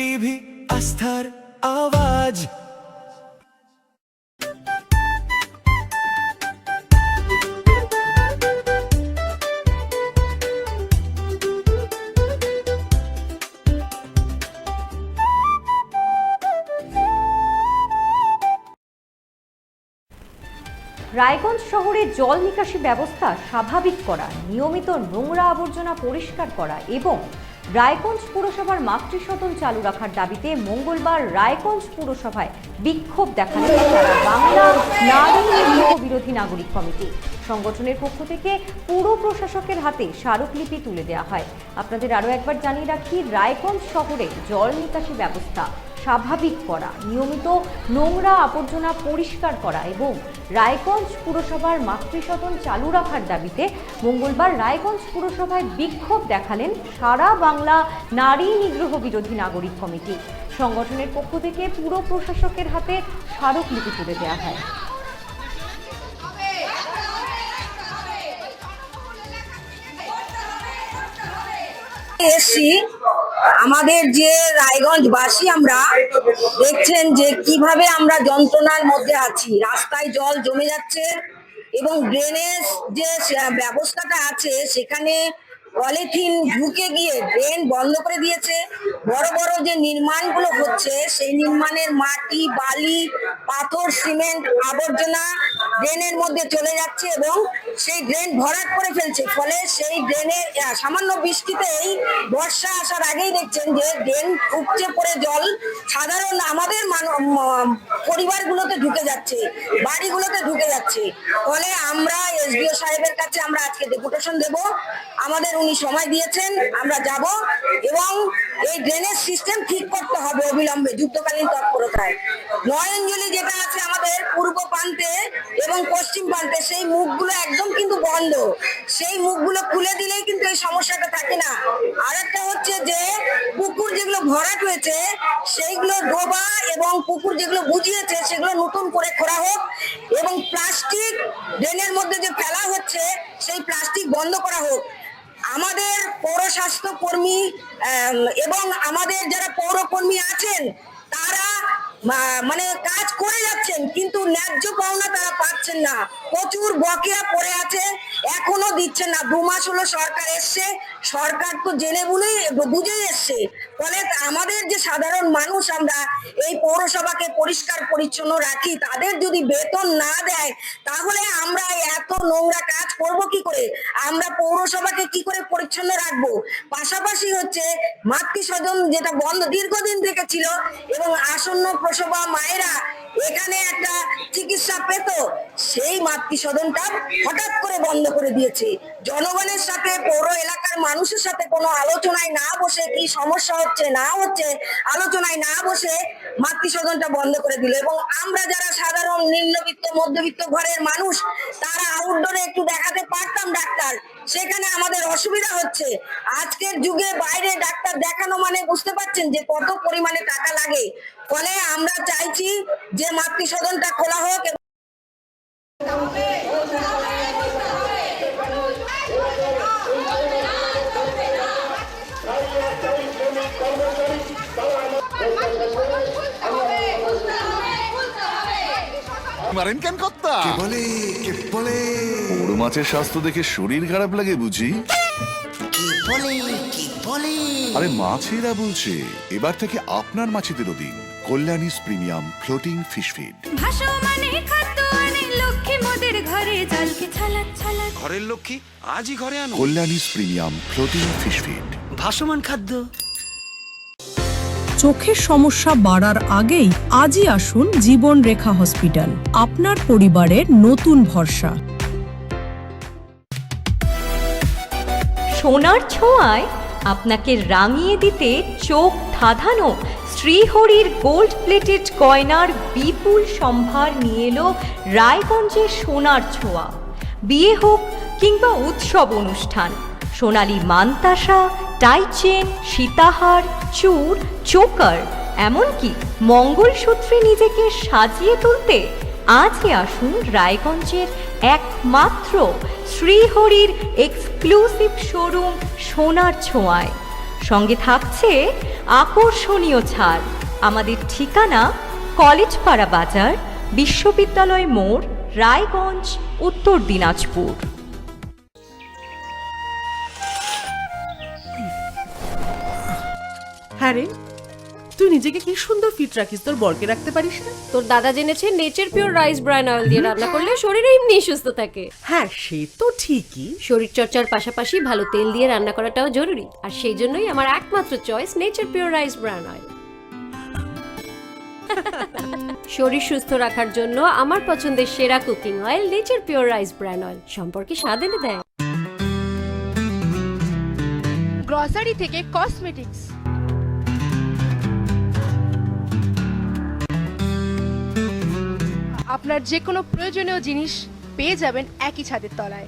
TV আস্থার আওয়াজ। রায়গঞ্জ শহরে জল নিকাশি ব্যবস্থা স্বাভাবিক করা, নিয়মিত নোংরা আবর্জনা পরিষ্কার করা এবং রায়গঞ্জ পুরসভার মাতৃসদন চালু রাখার দাবিতে মঙ্গলবার রায়গঞ্জ পুরসভায় বিক্ষোভ দেখালো সারা বাংলা নারী নিগ্রহ বিরোধী নাগরিক কমিটি। সংগঠনের পক্ষ থেকে পুর প্রশাসকের হাতে স্মারকলিপি তুলে দেওয়া হয়। আপনাদের আরও একবার জানিয়ে রাখি, রায়গঞ্জ শহরে জল নিকাশি ব্যবস্থা স্বাভাবিক করা, নিয়মিত নোংরা আবর্জনা পরিষ্কার করা এবং রায়গঞ্জ পুরসভার মাতৃসদন চালু রাখার দাবিতে মঙ্গলবার রায়গঞ্জ পুরসভায় বিক্ষোভ দেখালেন সারা বাংলা নারী নিগ্রহ বিরোধী নাগরিক কমিটি। সংগঠনের পক্ষ থেকে পুর প্রশাসকের হাতে স্মারকলিপি তুলে দেওয়া হয়। আমাদের যে রায়গঞ্জবাসী আমরা দেখছেন যে কিভাবে আমরা যন্ত্রণার মধ্যে আছি, রাস্তায় জল জমে যাচ্ছে এবং ড্রেনেজ যে ব্যবস্থাটা আছে সেখানে পলিথিন ঢুকে গিয়ে ড্রেন বন্ধ করে দিয়েছে। বড় বড় যে নির্মাণগুলো হচ্ছে সেই নির্মাণের মাটি, বালি, পাথর, সিমেন্ট আবর্জনা ড্রেনের মধ্যে চলে যাচ্ছে এবং সেই ড্রেন ভরাট করে ফেলছে। ফলে সেই ড্রেনের সামান্য বৃষ্টিতেই বর্ষা আসার আগেই দেখছেন যে ড্রেন উপচে পড়ে জল সাধারণ আমাদের পরিবারগুলোতে ঢুকে যাচ্ছে, বাড়িগুলোতে ঢুকে যাচ্ছে। ফলে আমরা এসডিও সাহেবের কাছে আমরা আজকে ডেপুটেশন দেব। আমাদের উনি সময় দিয়েছেন, আমরা যাব এবং এই ড্রেনেজ সিস্টেম ঠিক করতে হবে অবিলম্বে, যুদ্ধকালীন তৎপরতায়। নয়নজলি যেটা আছে আমাদের পূর্ব প্রান্তে এবং পশ্চিম প্রান্তে, সেই মুখগুলো একদম কিন্তু বন্ধ। সেই মুখগুলো খুলে দিলেই কিন্তু এই সমস্যাটা থাকে না। আর একটা হচ্ছে যে পুকুর যেগুলো ভরাট হয়েছে সেইগুলো ডোবা এবং পুকুর যেগুলো বুঝিয়েছে সেগুলো নতুন করে খোঁড়া হোক এবং প্লাস্টিক ড্রেনের মধ্যে যে ফেলা হচ্ছে সেই প্লাস্টিক বন্ধ করা হোক। আমাদের পৌর স্বাস্থ্য কর্মী এবং আমাদের যারা পৌরকর্মী আছেন তারা মানে কাজ করে যাচ্ছেন, কিন্তু ন্যায্য পাওনা তারা পাচ্ছেন না। প্রচুর বকেয়া পড়ে আছে, এখনো দিচ্ছেন না। 2 মাস হলো সরকার এসছে, সরকার তো জেনে বুঝেই এসছে। ফলে আমাদের যে সাধারণ মানুষ আমরা এই পৌরসভাকে পরিষ্কার পরিচ্ছন্ন রাখি, তাদের যদি বেতন না দেয় তাহলে আমরা এত নোংরা কাজ করব কি করে? আমরা পৌরসভাকে কি করে পরিচ্ছন্ন রাখবো? পাশাপাশি হচ্ছে মাতৃসদন যেটা বন্ধ দীর্ঘদিন থেকে ছিল এবং আসন্ন প্রসবা মায়েরা এখানে একটা চিকিৎসা পেত, সেই মাতৃসদনটা হঠাৎ করে বন্ধ করে দিয়েছে। জনগণের সাথে, পৌর এলাকার মানুষের সাথে কোনো আলোচনায় না বসে, কি সমস্যা হচ্ছে না হচ্ছে আলোচনায় না বসে মাতৃসদনটা বন্ধ করে দিল। এবং আমরা যারা সাধারণ নিম্নবিত্ত মধ্যবিত্ত ঘরের মানুষ, তারা আউটডোরে একটু দেখাতে পারতাম ডাক্তার, সেখানে আমাদের অসুবিধা হচ্ছে। আজকের যুগে বাইরে ডাক্তার দেখানো মানে বুঝতে পারছেন যে কত পরিমাণে টাকা লাগে। ফলে আমরা চাইছি যে মাতৃসদনটা খোলা হোক। মারেন কেন কর্তা? কে বলে বড় মাছের স্বাস্থ্য দেখে শরীর খারাপ লাগে বুঝি? আরে মাছেরা বলছে, এবার থেকে আপনার মাছেদেরও দিন কল্যাণীস প্রিমিয়াম ফ্লোটিং ফিশ ফিড। ঘরের লক্ষ্মী আজই ঘরে আনো কল্যাণীস প্রিমিয়াম ফ্লোটিং ফিশ ফিড, ভাসমান খাদ্য। চোখের সমস্যা বাড়ার আগেই আজই আসুন জীবন রেখা হসপিটাল, আপনার পরিবারের নতুন ভরসা। সোনার ছোঁয়ায় আপনাকে রাঙিয়ে দিতে চোখ ধাঁধানো শ্রীহরির গোল্ড প্লেটেড গয়নার বিপুল সম্ভার নিয়ে এলো রায়গঞ্জের সোনার ছোঁয়া। বিয়ে হোক কিংবা উৎসব অনুষ্ঠান, সোনালী মানতাসা, টাইচেন, সীতাহার, চূড়, চোকার, এমনকি মঙ্গলসূত্রে নিজেকে সাজিয়ে তুলতে আজই আসুন রায়গঞ্জের একমাত্র শ্রীহরির এক্সক্লুসিভ শোরুম সোনার ছোঁয়ায়। সঙ্গে থাকছে আকর্ষণীয় ছাড়। আমাদের ঠিকানা কলেজপাড়া বাজার, বিশ্ববিদ্যালয় মোড়, রায়গঞ্জ, উত্তর দিনাজপুর। হ্যাঁ রে, তুই নিজেকে কি সুন্দর ফিট রাখিস, তোর বরকে রাখতে পারিস না? তোর দাদা জেনেছে nature pure rice bran oil দিয়ে রান্না করলে শরীর এমনি সুস্থ থাকে। হ্যাঁ, সে তো ঠিকই। শরীর চর্চার পাশাপাশি ভালো তেল দিয়ে রান্না করাটাও জরুরি, আর সেই জন্যই আমার একমাত্র choice nature pure rice bran oil. শরীর সুস্থ রাখার জন্য আমার পছন্দের সেরা cooking oil nature pure rice bran oil, সম্পর্কে স্বাদ এনে দেয়। গ্রসারি থেকে কসমেটিক্স, আপনার যে কোনো প্রয়োজনীয় জিনিস পেয়ে যাবেন একই ছাদের তলায়।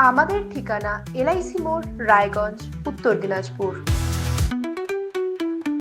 আমাদের ঠিকানা LIC মোড়, রায়গঞ্জ, উত্তর দিনাজপুর।